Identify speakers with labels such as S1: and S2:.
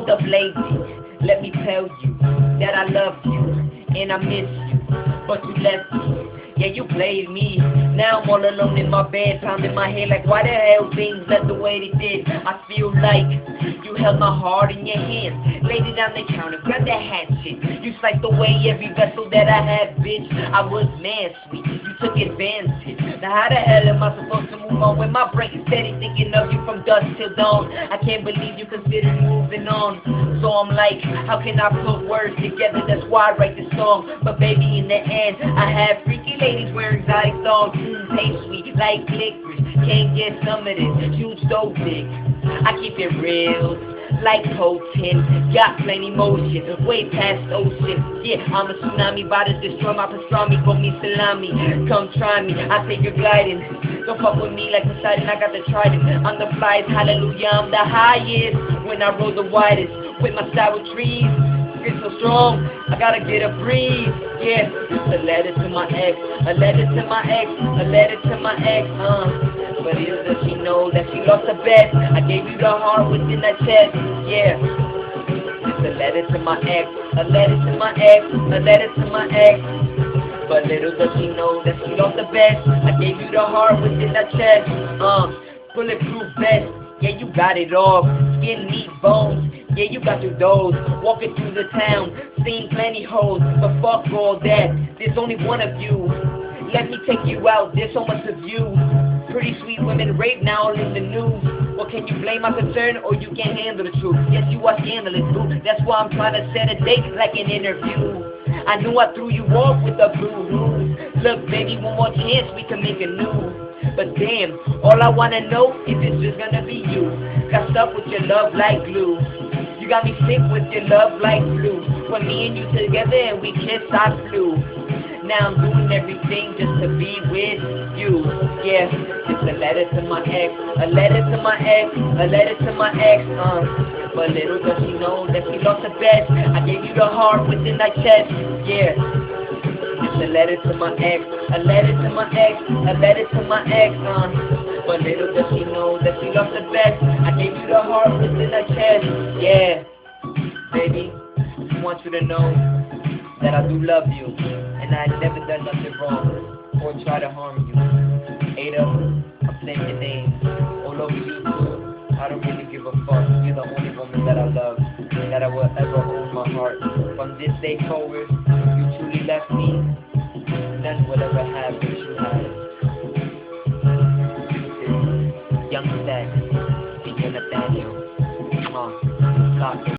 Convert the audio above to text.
S1: Hold up, lady, let me tell you that I love you and I miss you, but you left me. Yeah, you played me. Now I'm all alone in my bed, pounding my head like why the hell things left the way they did. I feel like you held my heart in your hands, laid it on the counter, grabbed that hatchet. You sliced away every vessel that I had, bitch. I was man sweet, you took advantage. Now how the hell am I supposed to move on when my brain is steady thinking of you from dusk till dawn? I can't believe you consider moving on. So I'm like, how can I put words together? That's why I write this song. But baby, in the end, I have freaky ladies wearing exotic thongs. Taste sweet like licorice, can't get some of this. Huge dope dick, I keep it real like potent. Got plenty motion, way past ocean. Yeah, I'm a tsunami, about to destroy my pastrami. Call me salami, come try me, I take your gliding. Don't fuck with me like Poseidon, I got the trident. I'm the flyest, hallelujah, I'm the highest. When I roll the widest, with my sour trees. It's so strong, I gotta get a breeze. Yeah, it's a letter to my ex, a letter to my ex, a letter to my ex, But little does she know that she lost her bet. I gave you the heart within that chest. Yeah, it's a letter to my ex, a letter to my ex, a letter to my ex. But little does she know that she lost the bet. I gave you the heart within that chest. Bulletproof vest. Yeah, you got it all. Skin, meat, bones. Yeah, you got your those. Walking through the town, seen plenty hoes, but fuck all that. There's only one of you. Let me take you out. There's so much of you. Pretty sweet women raped now all in the news. Well, can you blame my concern or you can't handle the truth? Yes, you are scandalous, boo. That's why I'm trying to set a date like an interview. I knew I threw you off with the blue rules. Look, baby, one more chance, we can make a new. But damn, all I wanna know is it's just gonna be you. Got stuck with your love like glue. You got me sick with your love like flu. Put me and you together and we kissed, I flew. Now I'm doing everything just to be with you. Yeah, it's a letter to my ex, a letter to my ex, a letter to my ex, But little does she know that she lost her bet. I gave you the heart within that chest. Yeah, it's a letter to my ex, a letter to my ex, a letter to my ex, But little does she know that she lost her bet. I gave you the heart within that chest. Yeah, baby, I want you to know that I do love you, and I never done nothing wrong or try to harm you. Ada, I'm saying your name all over YouTube. I don't really give a fuck. You're the only woman that I love, that I will ever hold my heart. From this day forward, you truly left me. None will ever have what you had. Young Stack, Senior Nathaniel, Lock.